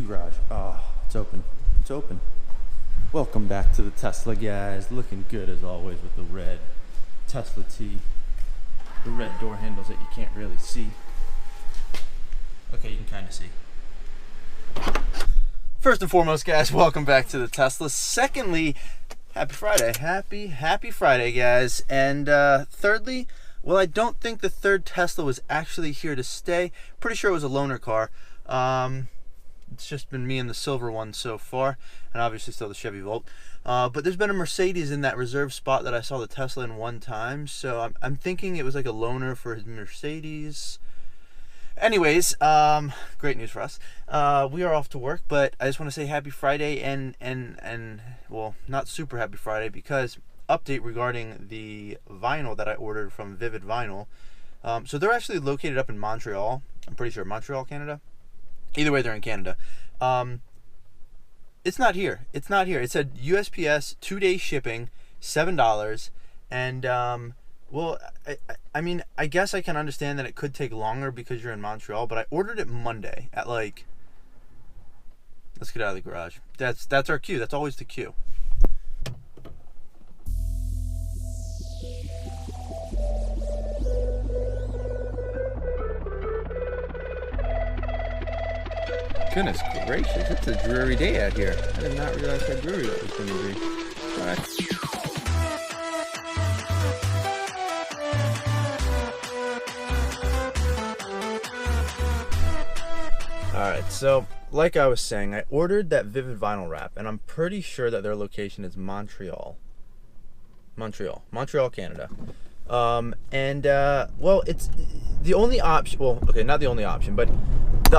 Garage. Oh, it's open. It's open. Welcome back to the Tesla, guys. Looking good as always with the red Tesla T. The red door handles that you can't really see. Okay, you can kind of see. First and foremost, guys, welcome back to the Tesla. Secondly, happy Friday. Happy Friday, guys. And thirdly, well, I don't think the third Tesla was actually here to stay. Pretty sure it was a loaner car. It's just been me and the silver one so far, and obviously still the Chevy Volt. But there's been a Mercedes in that reserve spot that I saw the Tesla in one time, so I'm thinking it was like a loaner for his Mercedes. Anyways, great news for us. We are off to work, but I just want to say happy Friday and well, not super happy Friday, because update regarding the vinyl that I ordered from Vivid Vinyl. So they're actually located up in Montreal. I'm pretty sure Montreal, Canada. Either way, they're in Canada. It's not here. It said USPS 2-day shipping, $7. And, well, I mean, I guess I can understand that it could take longer because you're in Montreal, but I ordered it Monday at like, let's get out of the garage. That's our queue. That's always the queue. Goodness gracious, it's a dreary day out here. I did not realize how dreary it was going to be. Alright, so like I was saying, I ordered that Vivid Vinyl wrap, and I'm pretty sure that their location is Montreal, Canada. Well, it's the only option. Well, okay, not the only option, but the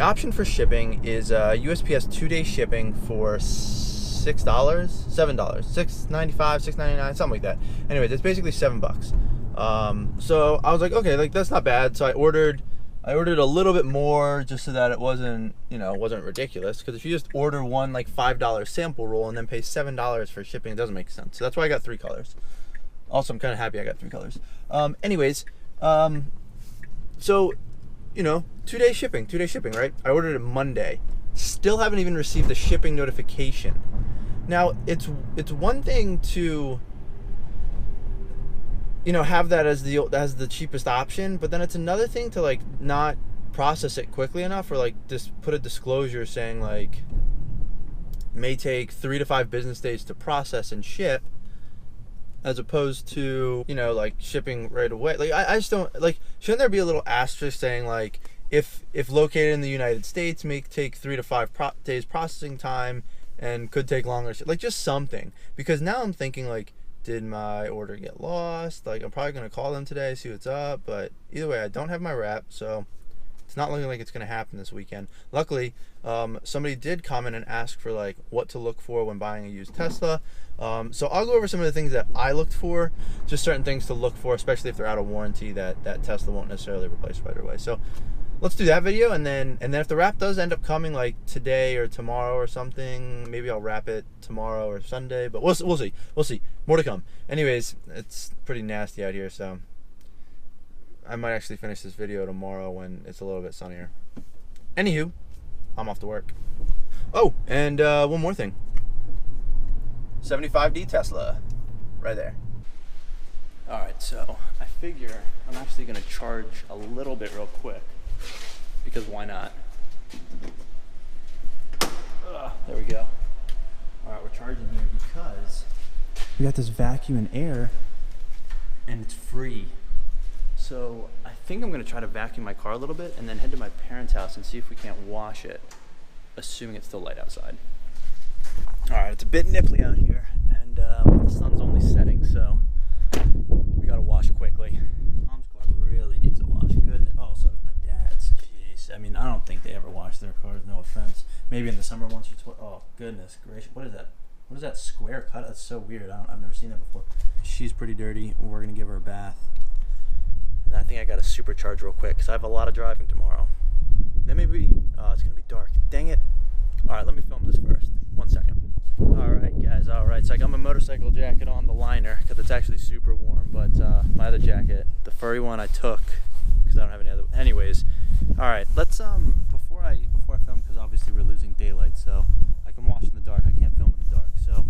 option for shipping is USPS 2-day shipping for $7, $6.95, $6.99, something like that. Anyways, it's basically $7. So I was like, okay, like that's not bad. So I ordered a little bit more just so that it wasn't ridiculous. Because if you just order one like $5 sample roll and then pay $7 for shipping, it doesn't make sense. So that's why I got 3 colors. Also, I'm kind of happy I got 3 colors. So, 2-day shipping, right? I ordered it Monday. Still haven't even received the shipping notification. Now, it's one thing to, have that as the cheapest option, but then it's another thing to like not process it quickly enough, or like just put a disclosure saying like may take 3 to 5 business days to process and ship, as opposed to, like shipping right away. Like I just don't like, shouldn't there be a little asterisk saying like if located in the United States may take 3 to 5 days processing time and could take longer, like just something. Because now I'm thinking like, did my order get lost? Like I'm probably gonna call them today, see what's up, but either way I don't have my wrap, so it's not looking like it's gonna happen this weekend. Luckily, somebody did comment and ask for like what to look for when buying a used Tesla. So I'll go over some of the things that I looked for, just certain things to look for, especially if they're out of warranty that Tesla won't necessarily replace right away. So let's do that video, and then if the wrap does end up coming like today or tomorrow or something, maybe I'll wrap it tomorrow or Sunday, but we'll see. More to come. Anyways, it's pretty nasty out here, so I might actually finish this video tomorrow when it's a little bit sunnier. Anywho, I'm off to work. Oh, and one more thing. 75D Tesla, right there. Alright, so I figure I'm actually going to charge a little bit real quick, because why not? There we go. Alright, we're charging here because we got this vacuum and air, and it's free. So I think I'm going to try to vacuum my car a little bit and then head to my parents' house and see if we can't wash it, assuming it's still light outside. Alright, it's a bit nipply out here, and the sun's only setting, so we gotta wash quickly. Mom's car really needs a wash. Goodness. Oh, so does my dad's. Jeez. I mean, I don't think they ever wash their cars, no offense. Maybe in the summer once or twice. Oh, goodness gracious. What is that? What is that square cut? That's so weird. I've never seen that before. She's pretty dirty. We're gonna give her a bath. And I think I gotta supercharge real quick because I have a lot of driving tomorrow. Then maybe, it's gonna be dark. Dang it. Alright, let me film this first. 1 second. Alright guys, alright, so I got my motorcycle jacket on, the liner, because it's actually super warm, but my other jacket, the furry one I took, because I don't have any other, anyways. Alright, let's, before before I film, because obviously we're losing daylight, so I can watch in the dark. I can't film in the dark. So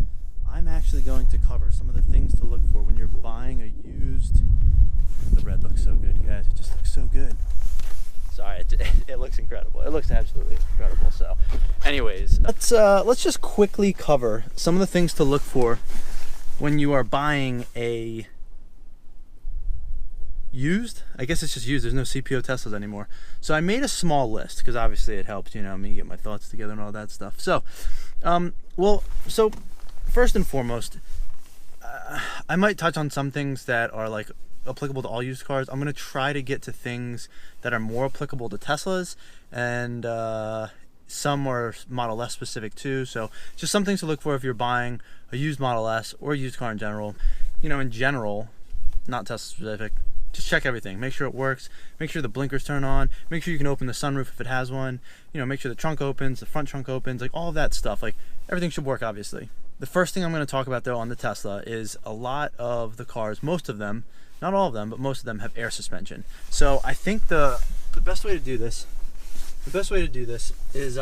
I'm actually going to cover some of the things to look for when you're buying a used. The red looks so good, guys. It just looks so good. Sorry, it looks incredible. It looks absolutely incredible. So, anyways, let's just quickly cover some of the things to look for when you are buying a used, I guess it's just used, there's no CPO Teslas anymore. So I made a small list because obviously it helps, you know, me get my thoughts together and all that stuff. So, so first and foremost, I might touch on some things that are like applicable to all used cars. I'm going to try to get to things that are more applicable to Teslas, and some are Model S specific too. So just some things to look for if you're buying a used Model S or a used car in general. You know, in general, not Tesla specific, just check everything. Make sure it works. Make sure the blinkers turn on. Make sure you can open the sunroof if it has one. You know, make sure the trunk opens, the front trunk opens, like all of that stuff. Like everything should work, obviously. The first thing I'm going to talk about though on the Tesla is a lot of the cars, most of them, not all of them, but most of them have air suspension. So I think the best way to do this, is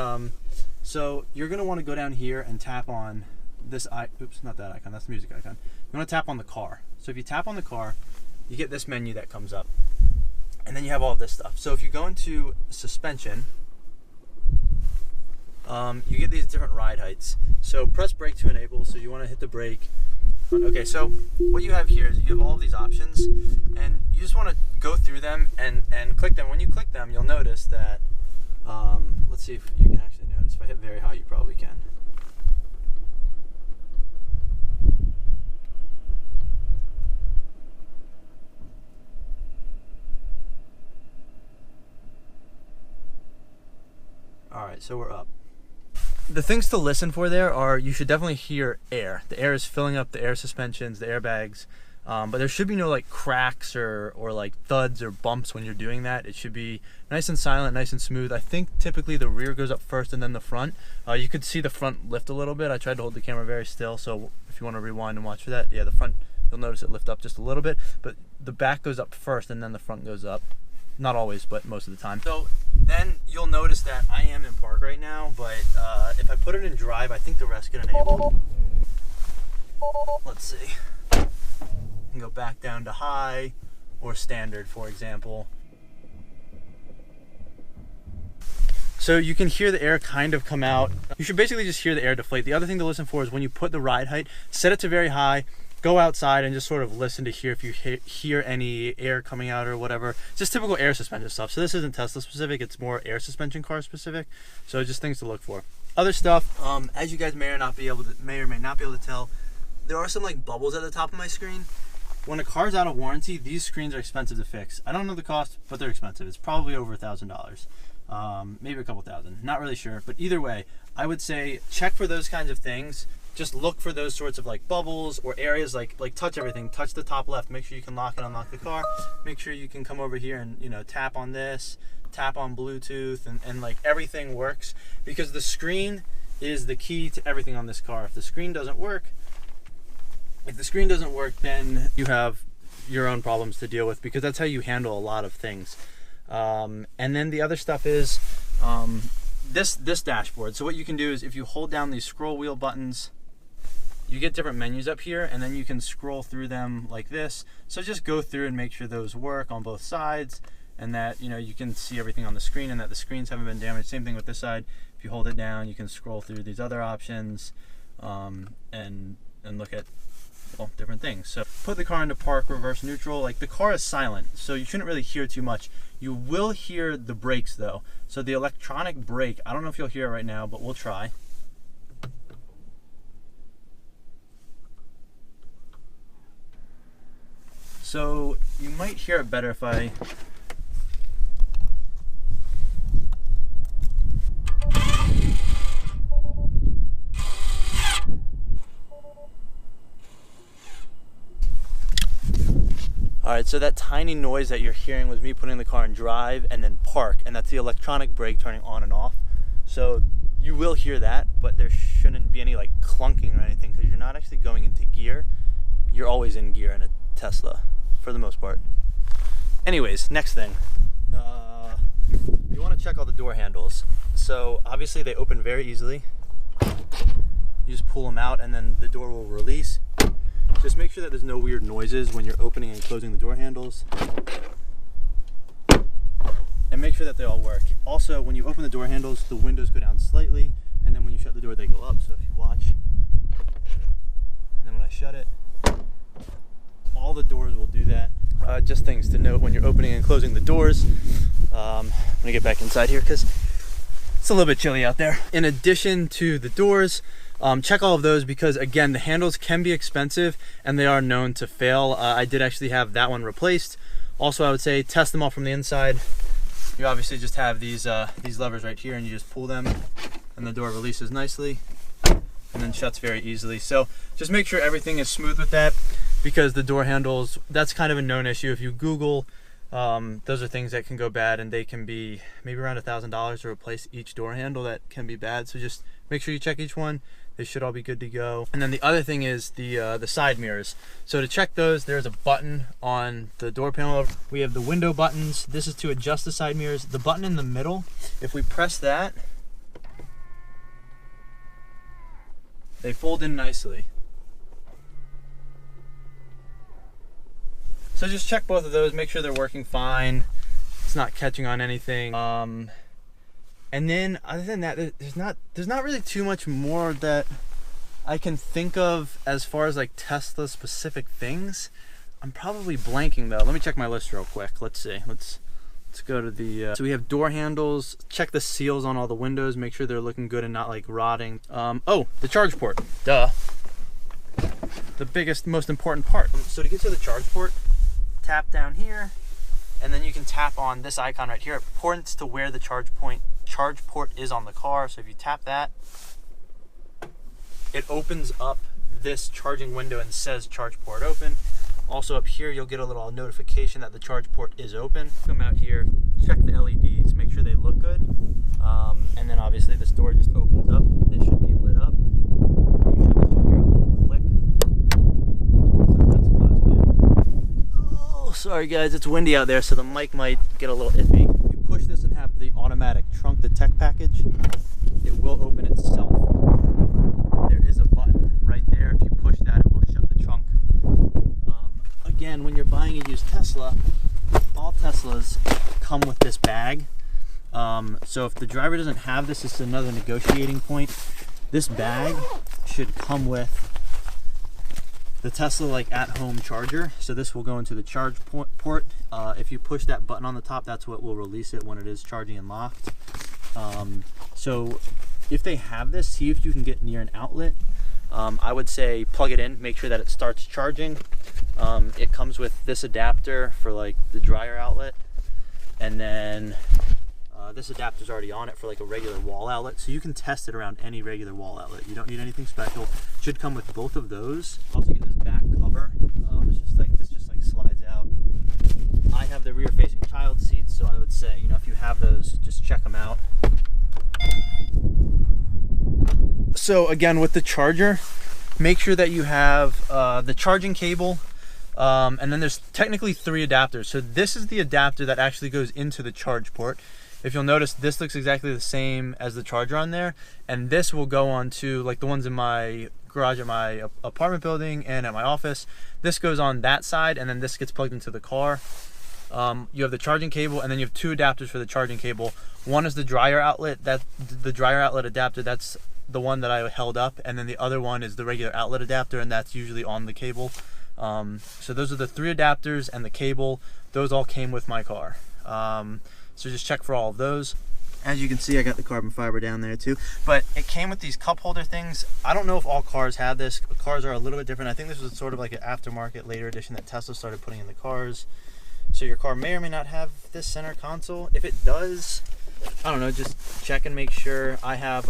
so you're going to want to go down here and tap on this oops, not that icon, that's the music icon. You want to tap on the car. So if you tap on the car, you get this menu that comes up, and then you have all of this stuff. So if you go into suspension, you get these different ride heights. So press brake to enable, so you want to hit the brake. Okay, so what you have here is you have all of these options, and you just want to go through them and click them. When you click them, you'll notice that, let's see if you can actually notice. If I hit very high, you probably can. Alright, so we're up. The things to listen for there are, you should definitely hear air. The air is filling up the air suspensions, the airbags, but there should be no like cracks or like thuds or bumps when you're doing that. It should be nice and silent, nice and smooth. I think typically the rear goes up first and then the front. You could see the front lift a little bit. I tried to hold the camera very still, so if you want to rewind and watch for that, yeah, the front, you'll notice it lift up just a little bit, but the back goes up first and then the front goes up. Not always, but most of the time. So then you'll notice that I am in park right now, but if I put it in drive, I think the rest get enabled. Let's see. I can go back down to high or standard, for example. So you can hear the air kind of come out. You should basically just hear the air deflate. The other thing to listen for is when you put the ride height, set it to very high, go outside and just sort of listen to hear if you hear any air coming out or whatever. Just typical air suspension stuff. So this isn't Tesla specific, it's more air suspension car specific. So just things to look for. Other stuff, as you guys may or may not be able to tell, there are some like bubbles at the top of my screen. When a car's out of warranty, these screens are expensive to fix. I don't know the cost, but they're expensive. It's probably over $1,000, maybe a couple thousand. Not really sure, but either way, I would say check for those kinds of things. Just look for those sorts of like bubbles or areas, like touch everything. Touch the top left. Make sure you can lock and unlock the car. Make sure you can come over here and, you know, tap on this, tap on Bluetooth, and like everything works, because the screen is the key to everything on this car. If the screen doesn't work, then you have your own problems to deal with, because that's how you handle a lot of things. And then the other stuff is this dashboard. So what you can do is if you hold down these scroll wheel buttons, you get different menus up here, and then you can scroll through them like this. So just go through and make sure those work on both sides, and that, you know, you can see everything on the screen and that the screens haven't been damaged. Same thing with this side. If you hold it down, you can scroll through these other options, and look at, well, different things. So put the car into park, reverse neutral. Like, the car is silent, so you shouldn't really hear too much. You will hear the brakes though. So the electronic brake, I don't know if you'll hear it right now, but we'll try. So you might hear it better if I... Alright, so that tiny noise that you're hearing was me putting the car in drive and then park, and that's the electronic brake turning on and off. So you will hear that, but there shouldn't be any like clunking or anything, because you're not actually going into gear. You're always in gear in a Tesla, for the most part. Anyways, next thing. You you want to check all the door handles. So obviously they open very easily. You just pull them out and then the door will release. Just make sure that there's no weird noises when you're opening and closing the door handles. And make sure that they all work. Also, when you open the door handles, the windows go down slightly, and then when you shut the door, they go up. So if you watch, and then when I shut it, all the doors will do that. Just things to note when you're opening and closing the doors. I'm gonna get back inside here because it's a little bit chilly out there. In addition to the doors, check all of those because again, the handles can be expensive and they are known to fail. I did actually have that one replaced. Also, I would say test them all from the inside. You obviously just have these levers right here and you just pull them and the door releases nicely and then shuts very easily. So just make sure everything is smooth with that because the door handles, that's kind of a known issue. If you Google, those are things that can go bad and they can be maybe around $1,000 to replace each door handle. That can be bad. So just make sure you check each one. They should all be good to go. And then the other thing is the side mirrors. So to check those, there's a button on the door panel. We have the window buttons. This is to adjust the side mirrors. The button in the middle, if we press that, they fold in nicely. So just check both of those, make sure they're working fine. It's not catching on anything. And then other than that, there's not really too much more that I can think of as far as like Tesla specific things. I'm probably blanking though. Let me check my list real quick. Let's see. Let's go to the so we have door handles. Check the seals on all the windows, make sure they're looking good and not like rotting. Oh, the charge port. Duh. The biggest, most important part. So to get to the charge port, tap down here and then you can tap on this icon right here. It points to where the charge port is on the car. So if you tap that, it opens up this charging window and says charge port open. Also up here, you'll get a little notification that the charge port is open. Come out here, check the LEDs, make sure they look good. And then obviously this door just opens up. This should be lit up. You should hear a little click. So that's closing it. Oh, sorry guys, it's windy out there, so the mic might get a little iffy. You push this and have the automatic trunk detect package. It will open itself. There is a button right there. If you push that, it will shut the trunk. Again, when you're buying a used Tesla, all Teslas come with this bag. So if the driver doesn't have this, it's another negotiating point. This bag should come with the Tesla like at-home charger. So this will go into the charge port. If you push that button on the top, that's what will release it when it is charging and locked. So if they have this, see if you can get near an outlet. I would say plug it in, make sure that it starts charging. It comes with this adapter for like the dryer outlet, and then this adapter's already on it for like a regular wall outlet, so you can test it around any regular wall outlet. You don't need anything special. Should come with both of those. Also get this back cover. It's just like this, just like slides out. I have the rear-facing child seats, so I would say, you know, if you have those, just check them out. So again, with the charger, make sure that you have the charging cable, and then there's technically 3 adapters. So this is the adapter that actually goes into the charge port. If you'll notice, this looks exactly the same as the charger on there, and this will go on to like the ones in my garage at my apartment building and at my office. This goes on that side, and then this gets plugged into the car. You have the charging cable, and then you have 2 adapters for the charging cable. One is the dryer outlet, the dryer outlet adapter, that's the one that I held up, and then the other one is the regular outlet adapter, and that's usually on the cable. So those are the 3 adapters and the cable. Those all came with my car. So just check for all of those. As you can see, I got the carbon fiber down there too, but it came with these cup holder things. I don't know if all cars have this. Cars are a little bit different. I think this was sort of like an aftermarket later edition that Tesla started putting in the cars. So your car may or may not have this center console. If it does, I don't know, just check and make sure. I have,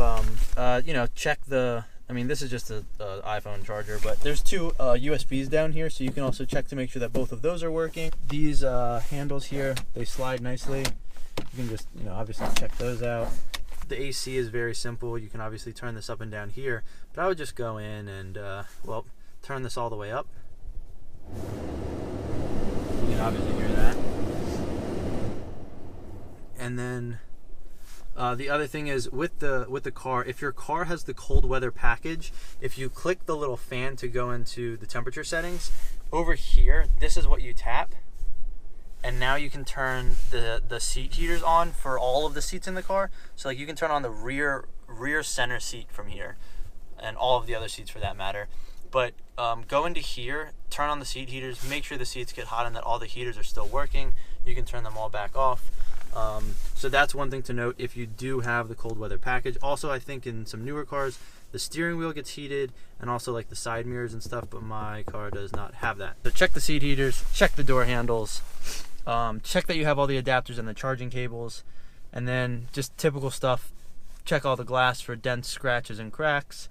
you know, check the, I mean, this is just an iPhone charger, but there's 2 USBs down here, so you can also check to make sure that both of those are working. These handles here, they slide nicely. You can just, you know, obviously check those out. The AC is very simple. You can obviously turn this up and down here, but I would just go in and, well, turn this all the way up. You can obviously hear that. And then The other thing is with the car, if your car has the cold weather package, if you click the little fan to go into the temperature settings, over here, this is what you tap. And now you can turn the seat heaters on for all of the seats in the car. So like you can turn on the rear center seat from here, and all of the other seats for that matter. But go into here, turn on the seat heaters, make sure the seats get hot and that all the heaters are still working. You can turn them all back off. So that's one thing to note if you do have the cold weather package. Also, I think in some newer cars, the steering wheel gets heated and also like the side mirrors and stuff, but my car does not have that. So check the seat heaters, check the door handles, check that you have all the adapters and the charging cables, and then just typical stuff, check all the glass for dents, scratches, and cracks.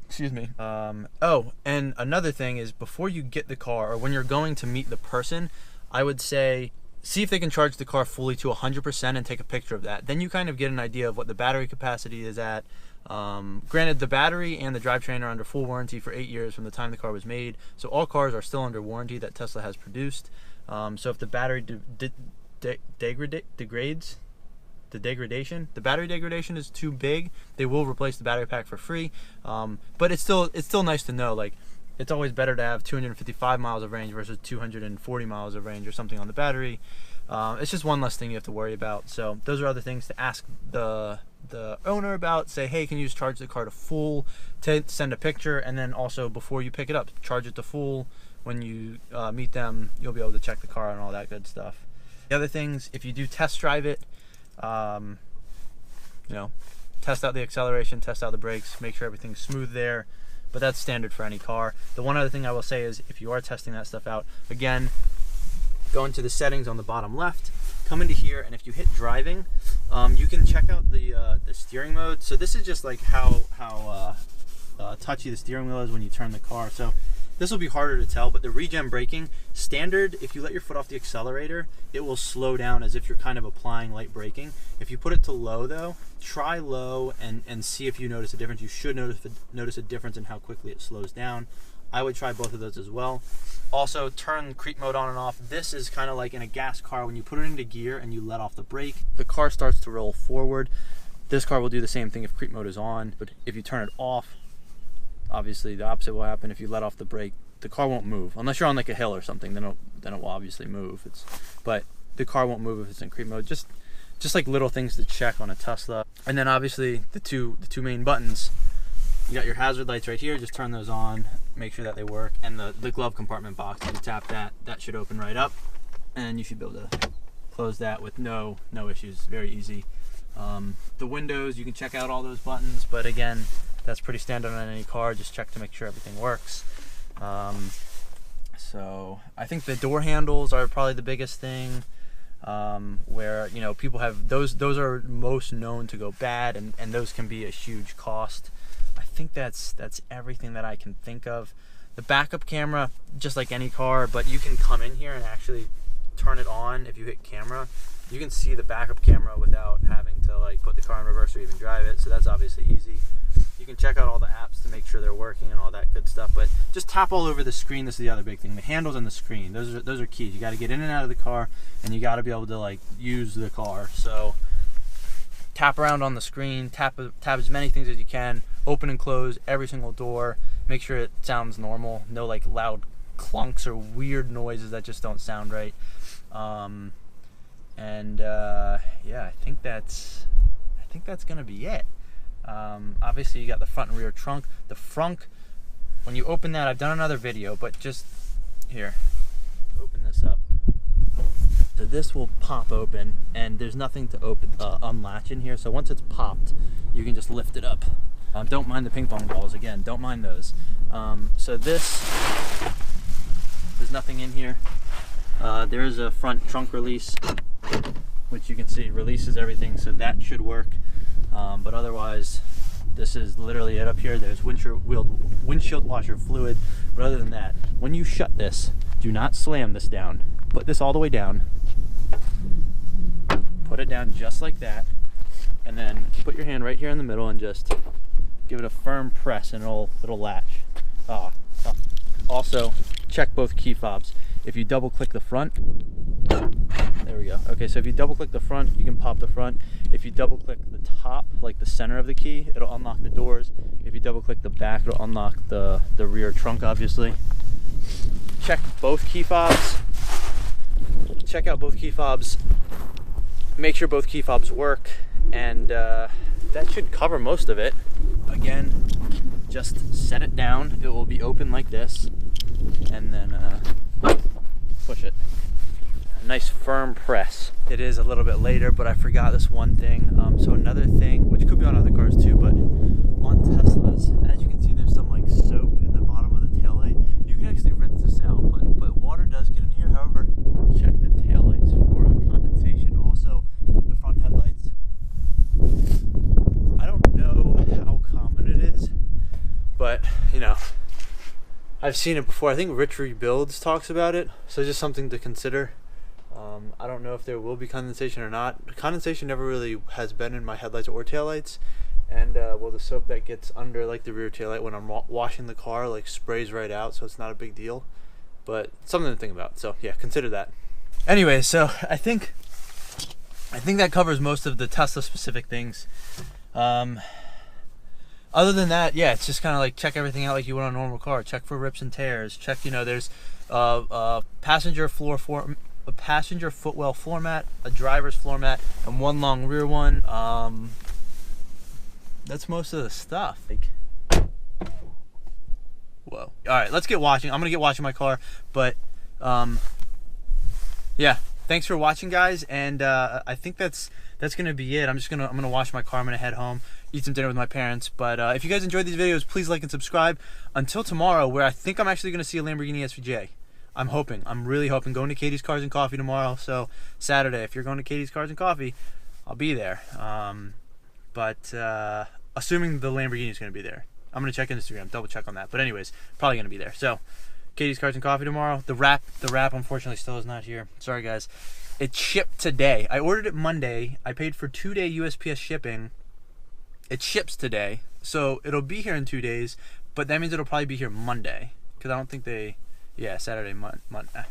Excuse me. Oh, and another thing is before you get the car or when you're going to meet the person, I would say see if they can charge the car fully to 100% and take a picture of that. Then you kind of get an idea of what the battery capacity is at. Granted, the battery and the drivetrain are under full warranty for 8 years from the time the car was made. So all cars are still under warranty that Tesla has produced. So if the battery degrades, the battery degradation is too big, they will replace the battery pack for free. But it's still nice to know, like, it's always better to have 255 miles of range versus 240 miles of range or something on the battery. It's just one less thing you have to worry about. So those are other things to ask the owner about. Say, hey, can you just charge the car to full, to send a picture, and then also before you pick it up, charge it to full. When you meet them, you'll be able to check the car and all that good stuff. The other things, if you do test drive it, you know, test out the acceleration, test out the brakes, make sure everything's smooth there. But that's standard for any car. The one other thing I will say is if you are testing that stuff out, again, go into the settings on the bottom left, come into here, and if you hit driving, you can check out the steering mode. So this is just like how touchy the steering wheel is when you turn the car. So this will be harder to tell, but the regen braking, standard, if you let your foot off the accelerator, it will slow down as if you're kind of applying light braking. If you put it to low though, try low and see if you notice a difference. You should notice a difference in how quickly it slows down. I would try both of those as well. Also, turn creep mode on and off. This is kind of like in a gas car. When you put it into gear and you let off the brake, the car starts to roll forward. This car will do the same thing if creep mode is on, but if you turn it off, obviously the opposite will happen. If you let off the brake, the car won't move unless you're on like a hill or something. Then it will obviously move. But the car won't move if it's in creep mode. Just like little things to check on a Tesla. And then obviously the two main buttons. You got your hazard lights right here. Just turn those on, make sure that they work. And the glove compartment box, you tap that should open right up, and you should be able to close that with no issues. Very easy. The windows, you can check out all those buttons, but again, that's pretty standard on any car. Just check to make sure everything works. So I think the door handles are probably the biggest thing, where, you know, people have those are most known to go bad, and those can be a huge cost. I think that's everything that I can think of. The backup camera, just like any car, but you can come in here and actually turn it on. If you hit camera, you can see the backup camera without having to like put the car in reverse or even drive it. So that's obviously easy. You can check out all the apps to make sure they're working and all that good stuff, but just tap all over the screen. This is the other big thing, the handles and the screen. Those are keys. You got to get in and out of the car, and you got to be able to like use the car. So tap around on the screen, tap as many things as you can, open and close every single door, make sure it sounds normal, no like loud clunks or weird noises that just don't sound right. Yeah, I think that's gonna be it. Obviously you got the front and rear trunk. The front, when you open that, I've done another video, but just here, open this up. So this will pop open, and there's nothing to unlatch in here. So once it's popped, you can just lift it up. Don't mind the ping pong balls, again, don't mind those. So there's nothing in here. There is a front trunk release, which you can see releases everything, so that should work. But otherwise, this is literally it up here. There's windshield washer fluid. But other than that, when you shut this, do not slam this down. Put this all the way down. Put it down just like that. And then put your hand right here in the middle and just give it a firm press, and it'll latch. Also, check both key fobs. If you double click the front, There we go. Okay, so if you double click the front, you can pop the front. If you double click the top, like the center of the key, it'll unlock the doors. If you double click the back, it'll unlock the rear trunk, obviously. Check both key fobs. Check out both key fobs. Make sure both key fobs work, and that should cover most of it. Again, just set it down. It will be open like this, and then push it. A nice firm press. It is a little bit later, but I forgot this one thing. So another thing, which could be on other cars too, but on Teslas, as you can see, there's some like soap in the bottom of the taillight. You can actually rinse this out, but water does get in here. However, check the taillights for condensation. Also, the front headlights. I don't know how common it is, but you know, I've seen it before. I think Rich Rebuilds talks about it, so just something to consider. I don't know if there will be condensation or not. Condensation never really has been in my headlights or taillights, and well, the soap that gets under like the rear taillight when I'm washing the car like sprays right out, so it's not a big deal, but something to think about. So yeah, consider that. Anyway, so I think that covers most of the Tesla specific things. Other than that, yeah, it's just kind of like check everything out like you would on a normal car. Check for rips and tears. Check, you know, there's a passenger footwell floor mat, a driver's floor mat, and one long rear one. That's most of the stuff. Like, whoa. All right, let's get watching. I'm gonna get watching my car, but yeah. Thanks for watching, guys, and I think that's gonna be it. I'm gonna wash my car. I'm gonna head home, eat some dinner with my parents. But if you guys enjoyed these videos, please like and subscribe. Until tomorrow, where I think I'm actually gonna see a Lamborghini SVJ. I'm hoping. I'm really hoping. Going to Katie's Cars and Coffee tomorrow. So Saturday, if you're going to Katie's Cars and Coffee, I'll be there. But assuming the Lamborghini is gonna be there, I'm gonna check Instagram, double check on that. But anyways, probably gonna be there. So. Katie's Cars and Coffee tomorrow. The wrap unfortunately still is not here. Sorry guys. It shipped today. I ordered it Monday. I paid for 2-day USPS shipping. It ships today. So it'll be here in 2 days, but that means it'll probably be here Monday. Because I don't think Saturday, Monday.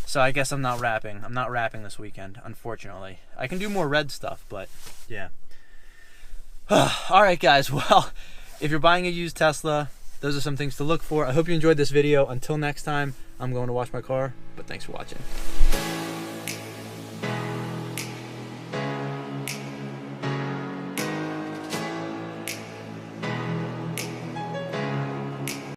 So I guess I'm not wrapping. I'm not wrapping this weekend, unfortunately. I can do more red stuff, but yeah. Alright guys, well, if you're buying a used Tesla, those are some things to look for. I hope you enjoyed this video. Until next time, I'm going to wash my car, but thanks for watching.